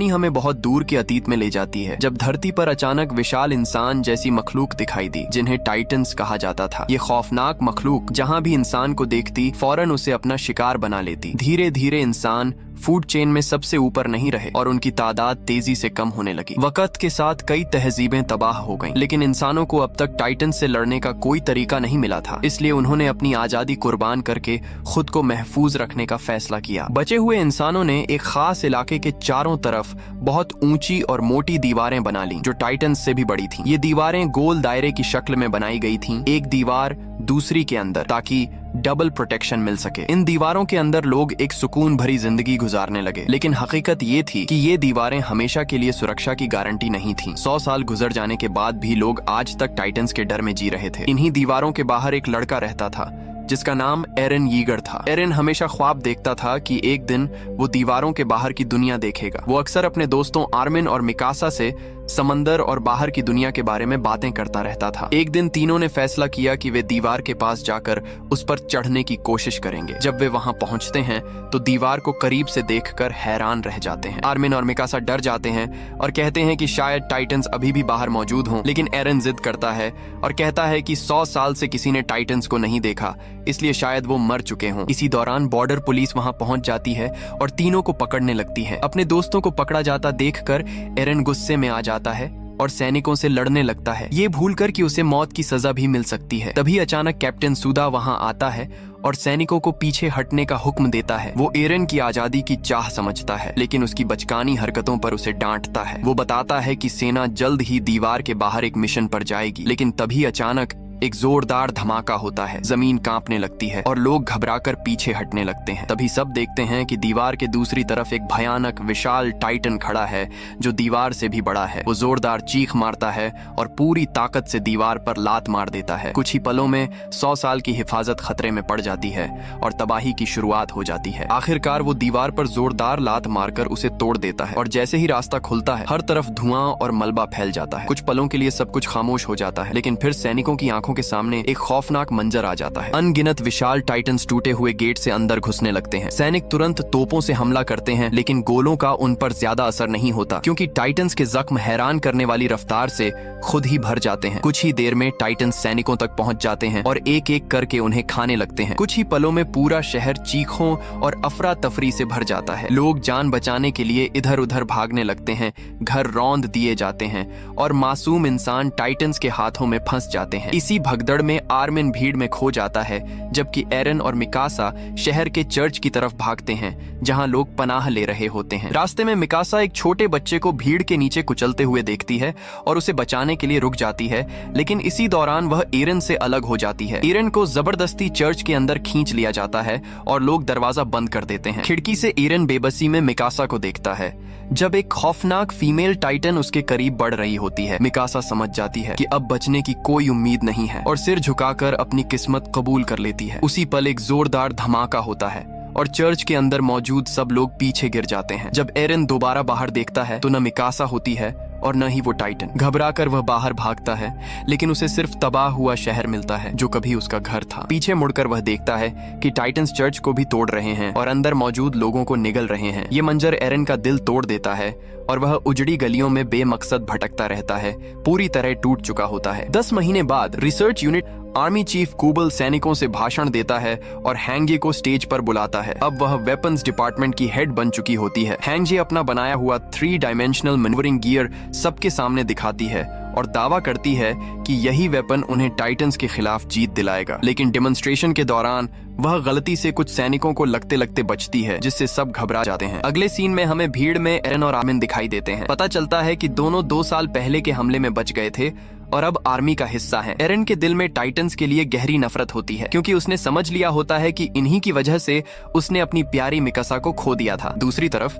हमें बहुत दूर के अतीत में ले जाती है, जब धरती पर अचानक विशाल इंसान जैसी मखलूक दिखाई दी जिन्हें टाइटन्स कहा जाता था। ये खौफनाक मखलूक जहां भी इंसान को देखती फौरन उसे अपना शिकार बना लेती। धीरे धीरे इंसान फूड चेन में सबसे ऊपर नहीं रहे और उनकी तादाद तेजी से कम होने लगी। वक्त के साथ कई तहजीबें तबाह हो गईं, लेकिन इंसानों को अब तक टाइटन से लड़ने का कोई तरीका नहीं मिला था। इसलिए उन्होंने अपनी आजादी कुर्बान करके खुद को महफूज रखने का फैसला किया। बचे हुए इंसानों ने एक खास इलाके के चारों तरफ बहुत ऊंची और मोटी दीवारें बना ली जो टाइटन्स से भी बड़ी थीं। ये दीवारें गोल दायरे की शक्ल में बनाई गई थीं, एक दीवार दूसरी के अंदर, ताकि डबल प्रोटेक्शन मिल सके। इन दीवारों के अंदर लोग एक सुकून भरी जिंदगी गुजारने लगे, लेकिन हकीकत ये थी कि ये दीवारें हमेशा के लिए सुरक्षा की गारंटी नहीं थीं। 100 साल गुजर जाने के बाद भी लोग आज तक टाइटन्स के डर में जी रहे थे। इन्हीं दीवारों के बाहर एक लड़का रहता था जिसका नाम एरन यीगर था। एरन हमेशा ख्वाब देखता था कि एक दिन वो दीवारों के बाहर की दुनिया देखेगा। वो अक्सर अपने दोस्तों आर्मिन और मिकासा से समंदर और बाहर की दुनिया के बारे में बातें करता रहता था। एक दिन तीनों ने फैसला किया कि वे दीवार के पास जाकर उस पर चढ़ने की कोशिश करेंगे। जब वे वहां पहुंचते हैं तो दीवार को करीब से देखकर हैरान रह जाते हैं। आर्मिन और मिकासा डर जाते हैं और कहते हैं कि शायद टाइटन्स अभी भी बाहर मौजूद हों, लेकिन एरन जिद करता है और कहता है कि 100 साल से किसी ने टाइटन्स को नहीं देखा, इसलिए शायद वो मर चुके हों। इसी दौरान बॉर्डर पुलिस वहां पहुंच जाती है और तीनों को पकड़ने लगती है। अपने दोस्तों को पकड़ा जाता देखकर एरन गुस्से में आ जाता है और सैनिकों से लड़ने लगता है, ये भूलकर कि उसे मौत की सजा भी मिल सकती है। तभी अचानक कैप्टन सुदा वहां आता है और सैनिकों को पीछे हटने का हुक्म देता है। वो एरन की आजादी की चाह समझता है, लेकिन उसकी बचकानी हरकतों पर उसे डांटता है। वो बताता है कि सेना जल्द ही दीवार के बाहर एक मिशन पर जाएगी, लेकिन तभी अचानक एक जोरदार धमाका होता है। जमीन कांपने लगती है और लोग घबराकर पीछे हटने लगते हैं। तभी सब देखते हैं कि दीवार के दूसरी तरफ एक भयानक विशाल टाइटन खड़ा है जो दीवार से भी बड़ा है। वो जोरदार चीख मारता है और पूरी ताकत से दीवार पर लात मार देता है। कुछ ही पलों में 100 साल की हिफाजत खतरे में पड़ जाती है और तबाही की शुरुआत हो जाती है। आखिरकार वो दीवार पर जोरदार लात मारकर उसे तोड़ देता है और जैसे ही रास्ता खुलता है हर तरफ धुआं और मलबा फैल जाता है। कुछ पलों के लिए सब कुछ खामोश हो जाता है, लेकिन फिर सैनिकों की आंखों के सामने एक खौफनाक मंजर आ जाता है। अनगिनत विशाल टाइटन्स टूटे हुए गेट से अंदर घुसने लगते हैं। सैनिक तुरंत तोपों से हमला करते हैं, लेकिन गोलों का उन पर ज्यादा असर नहीं होता क्योंकि टाइटन्स के जख्म हैरान करने वाली रफ्तार से खुद ही भर जाते हैं। कुछ ही देर में टाइटन्स सैनिकों तक पहुंच जाते हैं और एक एक करके उन्हें खाने लगते हैं। कुछ ही पलों में पूरा शहर चीखों और अफरा तफरी से भर जाता है। लोग जान बचाने के लिए इधर उधर भागने लगते हैं, घर रौंद दिए जाते हैं और मासूम इंसान टाइटन्स के हाथों में फंस जाते हैं। इसी भगदड़ में आर्मिन भीड़ में खो जाता है, जबकि एरन और मिकासा शहर के चर्च की तरफ भागते हैं जहां लोग पनाह ले रहे होते हैं। रास्ते में मिकासा एक छोटे बच्चे को भीड़ के नीचे कुचलते हुए देखती है और उसे बचाने के लिए रुक जाती है, लेकिन इसी दौरान वह एरन से अलग हो जाती है। एरन को जबरदस्ती चर्च के अंदर खींच लिया जाता है और लोग दरवाजा बंद कर देते हैं। खिड़की से एरन बेबसी में मिकासा को देखता है जब एक खौफनाक फीमेल टाइटन उसके करीब बढ़ रही होती है। मिकासा समझ जाती है कि अब बचने की कोई उम्मीद नहीं है और सिर झुकाकर अपनी किस्मत कबूल कर लेती है। उसी पल एक जोरदार धमाका होता है और चर्च के अंदर मौजूद सब लोग पीछे गिर जाते हैं। जब एरन दोबारा बाहर देखता है तो न मिकासा होती है और न ही वो टाइटन। घबराकर वह बाहर भागता है, लेकिन उसे सिर्फ तबाह हुआ शहर मिलता है जो कभी उसका घर था। पीछे मुड़कर वह देखता है कि टाइटन्स चर्च को भी तोड़ रहे हैं और अंदर मौजूद लोगों को निगल रहे हैं। ये मंजर एरन का दिल तोड़ देता है और वह उजड़ी गलियों में बेमकसद भटकता रहता है, पूरी तरह टूट चुका होता है। 10 महीने बाद रिसर्च यूनिट आर्मी चीफ कूबल सैनिकों से भाषण देता है और हैंगे को स्टेज पर बुलाता है। अब वह वेपन्स डिपार्टमेंट की हेड बन चुकी होती है। हैंगे अपना बनाया हुआ 3 डायमेंशनल मैन्यूवरिंग गियर सबके सामने दिखाती है और दावा करती है कि यही वेपन उन्हें टाइटन्स के खिलाफ जीत दिलाएगा। लेकिन डेमोन्स्ट्रेशन के दौरान वह गलती से कुछ सैनिकों को लगते लगते बचती है, जिससे सब घबरा जाते हैं। अगले सीन में हमें भीड़ में एरन और आर्मिन दिखाई देते हैं। पता चलता है कि दोनों 2 साल पहले के हमले में बच गए थे और अब आर्मी का हिस्सा है। एरन के दिल में टाइटन्स के लिए गहरी नफरत होती है क्योंकि उसने समझ लिया होता है कि इन्हीं की वजह से उसने अपनी प्यारी मिकासा को खो दिया था। दूसरी तरफ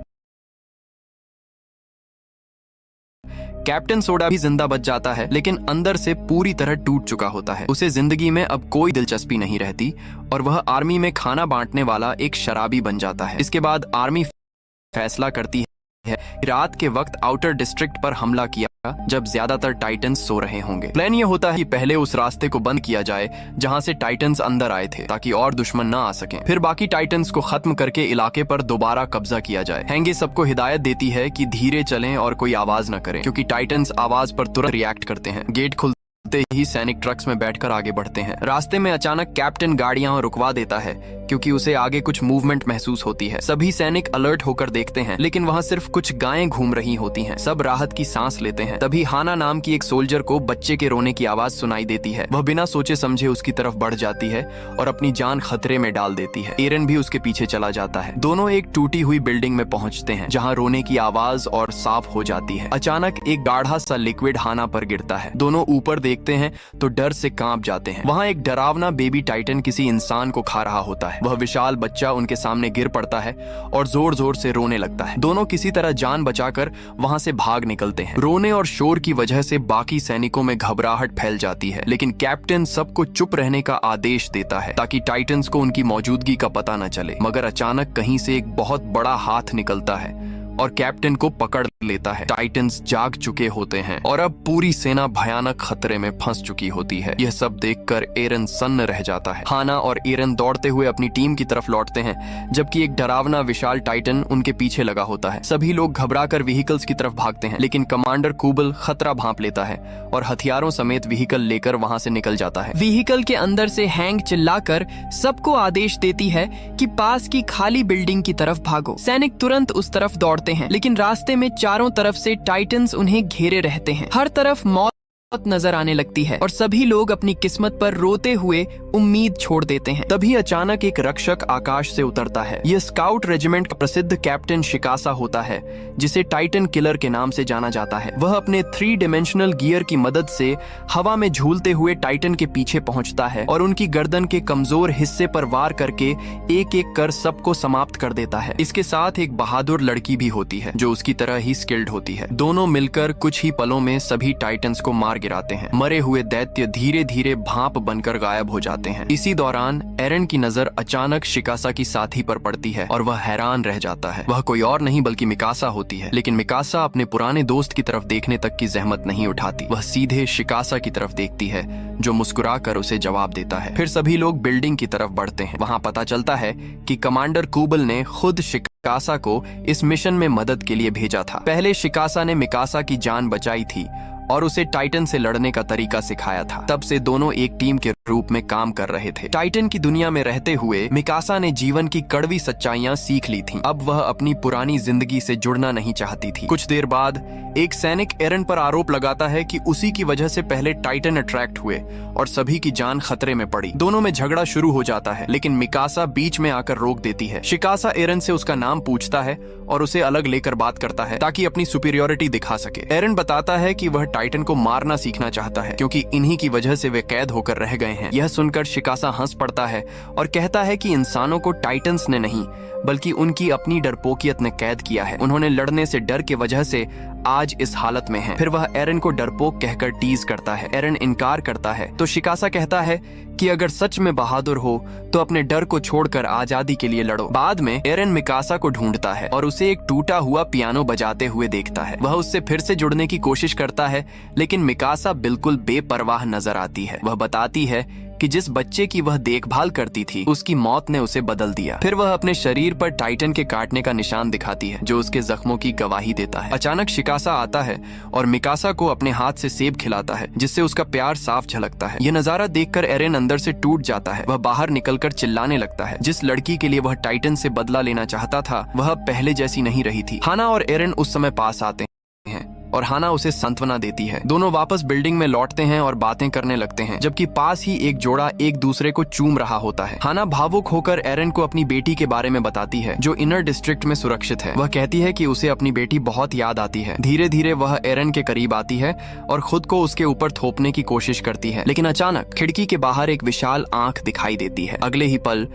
कैप्टन सोडा भी जिंदा बच जाता है, लेकिन अंदर से पूरी तरह टूट चुका होता है। उसे जिंदगी में अब कोई दिलचस्पी नहीं रहती और वह आर्मी में खाना बांटने वाला एक शराबी बन जाता है। इसके बाद आर्मी फैसला करती है है रात के वक्त आउटर डिस्ट्रिक्ट पर हमला किया जब ज्यादातर टाइटन्स सो रहे होंगे। प्लान ये होता है कि पहले उस रास्ते को बंद किया जाए जहां से टाइटन्स अंदर आए थे ताकि और दुश्मन ना आ सकें। फिर बाकी टाइटन्स को खत्म करके इलाके पर दोबारा कब्जा किया जाए। हैंगे सबको हिदायत देती है कि धीरे चलें और कोई आवाज न करें क्योंकि टाइटन्स आवाज पर तुरंत रिएक्ट करते हैं। गेट खुलते ही सैनिक ट्रक्स में बैठकर आगे बढ़ते हैं। रास्ते में अचानक कैप्टन गाड़ियां रुकवा देता है क्योंकि उसे आगे कुछ मूवमेंट महसूस होती है। सभी सैनिक अलर्ट होकर देखते हैं लेकिन वहां सिर्फ कुछ गायें घूम रही होती हैं। सब राहत की सांस लेते हैं। तभी हाना नाम की एक सोल्जर को बच्चे के रोने की आवाज सुनाई देती है। वह बिना सोचे समझे उसकी तरफ बढ़ जाती है और अपनी जान खतरे में डाल देती है। एरन भी उसके पीछे चला जाता है। दोनों एक टूटी हुई बिल्डिंग में पहुंचते हैं जहां रोने की आवाज और साफ हो जाती है। अचानक एक गाढ़ा सा लिक्विड हाना पर गिरता है। दोनों ऊपर देखते हैं तो डर से कांप जाते हैं। वहां एक डरावना बेबी टाइटन किसी इंसान को खा रहा होता है। वह विशाल बच्चा उनके सामने गिर पड़ता है और जोर जोर से रोने लगता है। दोनों किसी तरह जान बचाकर वहां से भाग निकलते हैं। रोने और शोर की वजह से बाकी सैनिकों में घबराहट फैल जाती है लेकिन कैप्टन सबको चुप रहने का आदेश देता है ताकि टाइटन्स को उनकी मौजूदगी का पता न चले। मगर अचानक कहीं से एक बहुत बड़ा हाथ निकलता है और कैप्टन को पकड़ लेता है। टाइटन्स जाग चुके होते हैं और अब पूरी सेना भयानक खतरे में फंस चुकी होती है। यह सब देखकर एरन सन्न रह जाता है। हाना और एरन दौड़ते हुए अपनी टीम की तरफ लौटते हैं जबकि एक डरावना विशाल टाइटन उनके पीछे लगा होता है। सभी लोग घबराकर व्हीकल्स की तरफ भागते हैं लेकिन कमांडर कुबल खतरा भांप लेता है और हथियारों समेत व्हीकल लेकर वहां से निकल जाता है। व्हीकल के अंदर से हैंग चिल्लाकर सबको आदेश देती है कि पास की खाली बिल्डिंग की तरफ भागो। सैनिक तुरंत उस तरफ दौड़ते हैं लेकिन रास्ते में चारों तरफ से टाइटन्स उन्हें घेरे रहते हैं। हर तरफ मौत नजर आने लगती है और सभी लोग अपनी किस्मत पर रोते हुए उम्मीद छोड़ देते हैं। तभी अचानक एक रक्षक आकाश से उतरता है। यह स्काउट रेजिमेंट का प्रसिद्ध कैप्टन शिकासा होता है जिसे टाइटन किलर के नाम से जाना जाता है। वह अपने 3 डायमेंशनल गियर की मदद से हवा में झूलते हुए टाइटन के पीछे पहुंचता है और उनकी गर्दन के कमजोर हिस्से पर वार करके एक एक कर सबको समाप्त कर देता है। इसके साथ एक बहादुर लड़की भी होती है जो उसकी तरह ही स्किल्ड होती है। दोनों मिलकर कुछ ही पलों में सभी टाइटन्स को मार गिराते हैं। मरे हुए दैत्य धीरे धीरे भाप बनकर गायब हो जाते हैं। इसी दौरान एरन की नजर अचानक शिकासा की साथी पर पड़ती है और वह हैरान रह जाता है। वह कोई और नहीं बल्कि मिकासा होती है लेकिन मिकासा अपने पुराने दोस्त की तरफ देखने तक की जहमत नहीं उठाती। वह सीधे शिकासा की तरफ देखती है जो मुस्कुराकर उसे जवाब देता है। फिर सभी लोग बिल्डिंग की तरफ बढ़ते हैं। वहां पता चलता है कि कमांडर कुबल ने खुद शिकासा को इस मिशन में मदद के लिए भेजा था। पहले शिकासा ने मिकासा की जान बचाई थी और उसे टाइटन से लड़ने का तरीका सिखाया था। तब से दोनों एक टीम के रूप में काम कर रहे थे। टाइटन की दुनिया में रहते हुए मिकासा ने जीवन की कड़वी सच्चाइयां सीख ली थीं। अब वह अपनी पुरानी जिंदगी से जुड़ना नहीं चाहती थी। कुछ देर बाद एक सैनिक एरन पर आरोप लगाता है कि उसी की वजह से पहले टाइटन अट्रैक्ट हुए और सभी की जान खतरे में पड़ी। दोनों में झगड़ा शुरू हो जाता है लेकिन मिकासा बीच में आकर रोक देती है। शिकासा एरन से उसका नाम पूछता है और उसे अलग लेकर बात करता है ताकि अपनी सुपीरियोरिटी दिखा सके। एरन बताता है कि वह टाइटन को मारना सीखना चाहता है क्योंकि इन्हीं की वजह से वे कैद होकर रह गए हैं। यह सुनकर शिकासा हंस पड़ता है और कहता है कि इंसानों को टाइटन्स ने नहीं बल्कि उनकी अपनी डरपोकियत ने कैद किया है। उन्होंने लड़ने से डर के वजह से आज इस हालत में हैं। फिर वह एरन को डरपोक कहकर टीज करता है। एरन इनकार करता है तो शिकासा कहता है कि अगर सच में बहादुर हो तो अपने डर को छोड़कर आजादी के लिए लड़ो। बाद में एरन मिकासा को ढूंढता है और उसे एक टूटा हुआ पियानो बजाते हुए देखता है। वह उससे फिर से जुड़ने की कोशिश करता है लेकिन मिकासा बिल्कुल बेपरवाह नजर आती है। वह बताती है कि जिस बच्चे की वह देखभाल करती थी उसकी मौत ने उसे बदल दिया। फिर वह अपने शरीर पर टाइटन के काटने का निशान दिखाती है जो उसके जख्मों की गवाही देता है। अचानक शिकासा आता है और मिकासा को अपने हाथ से सेब खिलाता है जिससे उसका प्यार साफ झलकता है। यह नजारा देखकर एरन अंदर से टूट जाता है। वह बाहर निकलकर चिल्लाने लगता है। जिस लड़की के लिए वह टाइटन से बदला लेना चाहता था वह पहले जैसी नहीं रही थी। हाना और एरन उस समय पास आते हैं और हाना उसे सांत्वना देती है। दोनों वापस बिल्डिंग में लौटते हैं और बातें करने लगते हैं जबकि पास ही एक जोड़ा एक दूसरे को चूम रहा होता है। हाना भावुक होकर एरन को अपनी बेटी के बारे में बताती है जो इनर डिस्ट्रिक्ट में सुरक्षित है। वह कहती है कि उसे अपनी बेटी बहुत याद आती है। धीरे धीरे वह एरन के करीब आती है और खुद को उसके ऊपर थोपने की कोशिश करती है लेकिन अचानक खिड़की के बाहर एक विशाल आंख दिखाई देती है। अगले ही पल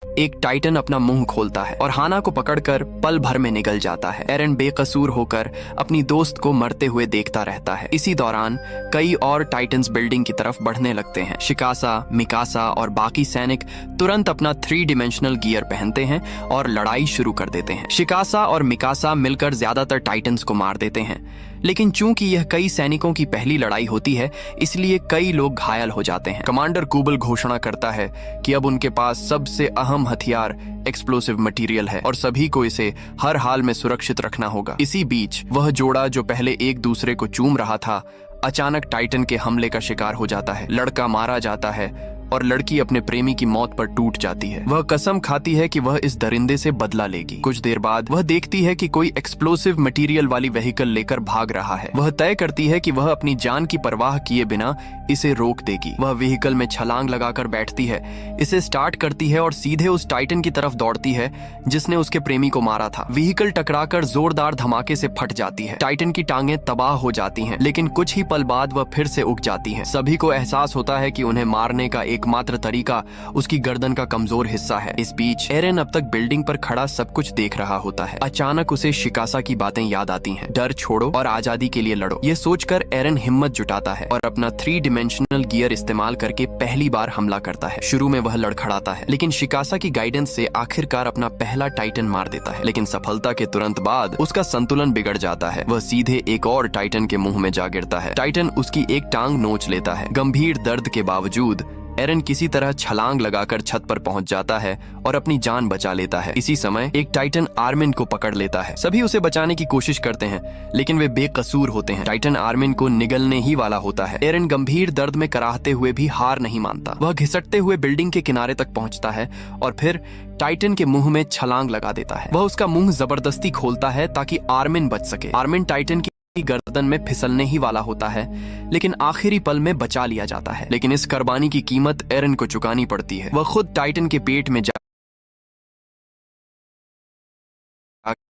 एक टाइटन अपना मुंह खोलता है और हाना को पकड़कर पल भर में निगल जाता है। एरन बेकसूर होकर अपनी दोस्त को मरते हुए देखता रहता है। इसी दौरान कई और टाइटन्स बिल्डिंग की तरफ बढ़ने लगते हैं। शिकासा, मिकासा और बाकी सैनिक तुरंत अपना 3 डिमेंशनल गियर पहनते हैं और लड़ाई शुरू कर देते हैं। शिकासा और मिकासा मिलकर ज्यादातर टाइटन्स को मार देते हैं, लेकिन चूंकि यह कई सैनिकों की पहली लड़ाई होती है, इसलिए कई लोग घायल हो जाते हैं। कमांडर कुबल घोषणा करता है कि अब उनके पास सबसे अहम हथियार एक्सप्लोसिव मटेरियल है और सभी को इसे हर हाल में सुरक्षित रखना होगा। इसी बीच वह जोड़ा जो पहले एक दूसरे को चूम रहा था, अचानक टाइटन के हमले का शिकार हो जाता है। लड़का मारा जाता है और लड़की अपने प्रेमी की मौत पर टूट जाती है। वह कसम खाती है कि वह इस दरिंदे से बदला लेगी। कुछ देर बाद वह देखती है कि कोई एक्सप्लोसिव मटेरियल वाली व्हीकल लेकर भाग रहा है। वह तय करती है कि वह अपनी जान की परवाह किए बिना इसे रोक देगी। वह व्हीकल में छलांग लगाकर बैठती है, इसे स्टार्ट करती है और सीधे उस टाइटन की तरफ दौड़ती है जिसने उसके प्रेमी को मारा था। व्हीकल टकराकर जोरदार धमाके से फट जाती है। टाइटन की टांगें तबाह हो जाती हैं, लेकिन कुछ ही पल बाद वह फिर से उग जाती हैं। सभी को एहसास होता है कि उन्हें मारने का एकमात्र तरीका उसकी गर्दन का कमजोर हिस्सा है। इस बीच एरन अब तक बिल्डिंग पर खड़ा सब कुछ देख रहा होता है। अचानक उसे शिकासा की बातें याद आती हैं। डर छोड़ो और आजादी के लिए लड़ो। ये सोचकर एरन हिम्मत जुटाता है और अपना 3 डिमेंशनल गियर इस्तेमाल करके पहली बार हमला करता है। शुरू में वह लड़खड़ाता है, लेकिन शिकासा की गाइडेंस से आखिरकार अपना पहला टाइटन मार देता है। लेकिन सफलता के तुरंत बाद उसका संतुलन बिगड़ जाता है। वह सीधे एक और टाइटन के मुंह में जा गिरता है। टाइटन उसकी एक टांग नोच लेता है। गंभीर दर्द के बावजूद एरन किसी तरह छलांग लगाकर छत पर पहुंच जाता है और अपनी जान बचा लेता है। इसी समय एक टाइटन आर्मिन को पकड़ लेता है। सभी उसे बचाने की कोशिश करते हैं, लेकिन वे बेकसूर होते हैं। टाइटन आर्मिन को निगलने ही वाला होता है। एरन गंभीर दर्द में कराहते हुए भी हार नहीं मानता। वह घिसटते हुए बिल्डिंग के किनारे तक पहुंचता है और फिर टाइटन के मुंह में छलांग लगा देता है। वह उसका मुंह जबरदस्ती खोलता है ताकि आर्मिन बच सके। आर्मिन टाइटन की गर्दन में फिसलने ही वाला होता है, लेकिन आखिरी पल में बचा लिया जाता है। लेकिन इस कुर्बानी की कीमत एरन को चुकानी पड़ती है। वह खुद टाइटन के पेट में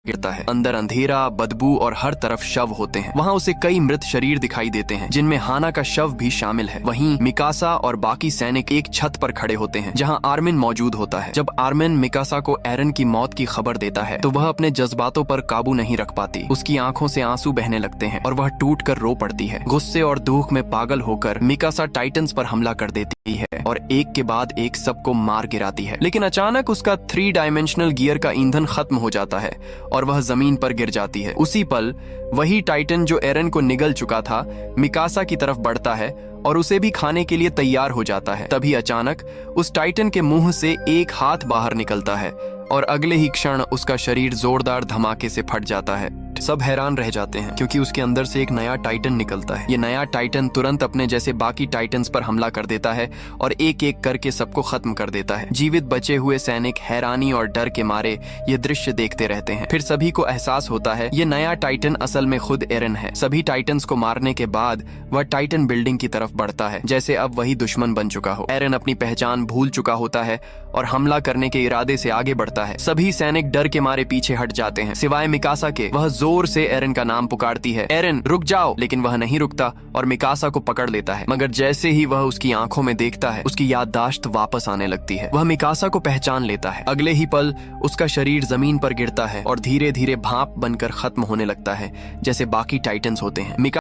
गिरता है। अंदर अंधेरा, बदबू और हर तरफ शव होते हैं। वहाँ उसे कई मृत शरीर दिखाई देते हैं, जिनमें हाना का शव भी शामिल है। वहीं मिकासा और बाकी सैनिक एक छत पर खड़े होते हैं, जहाँ आर्मिन मौजूद होता है। जब आर्मिन मिकासा को एरन की मौत की खबर देता है, तो वह अपने जज्बातों पर काबू नहीं रख पाती। उसकी आंखों से आंसू बहने लगते हैं और वह टूट कर रो पड़ती है। गुस्से और दुख में पागल होकर मिकासा टाइटन्स पर हमला कर देती है और एक के बाद एक सबको मार गिराती है। लेकिन अचानक उसका 3 डायमेंशनल गियर का ईंधन खत्म हो जाता है और वह जमीन पर गिर जाती है। उसी पल वही टाइटन जो एरन को निगल चुका था, मिकासा की तरफ बढ़ता है और उसे भी खाने के लिए तैयार हो जाता है। तभी अचानक उस टाइटन के मुंह से एक हाथ बाहर निकलता है और अगले ही क्षण उसका शरीर जोरदार धमाके से फट जाता है। सब हैरान रह जाते हैं, क्योंकि उसके अंदर से एक नया टाइटन निकलता है। ये नया टाइटन तुरंत अपने जैसे बाकी टाइटन्स पर हमला कर देता है और एक एक करके सबको खत्म कर देता है। जीवित बचे हुए सैनिक हैरानी और डर के मारे ये दृश्य देखते रहते हैं। फिर सभी को एहसास होता है ये नया टाइटन असल में खुद एरन है। सभी टाइटन्स को मारने के बाद वह टाइटन बिल्डिंग की तरफ बढ़ता है, जैसे अब वही दुश्मन बन चुका हो। एरन अपनी पहचान भूल चुका होता है और हमला करने के इरादे से आगे बढ़ता है। सभी सैनिक डर के मारे पीछे हट जाते हैं, सिवाय मिकासा के। वह जोर से एरन का नाम पुकारती है, एरन रुक जाओ, लेकिन वह नहीं रुकता और मिकासा को पकड़ लेता है। मगर जैसे ही वह उसकी आंखों में देखता है, उसकी याददाश्त वापस आने लगती है। वह मिकासा को पहचान लेता है। अगले ही पल उसका शरीर जमीन पर गिरता है और धीरे धीरे भाप बनकर खत्म होने लगता है, जैसे बाकी टाइटन्स होते हैं।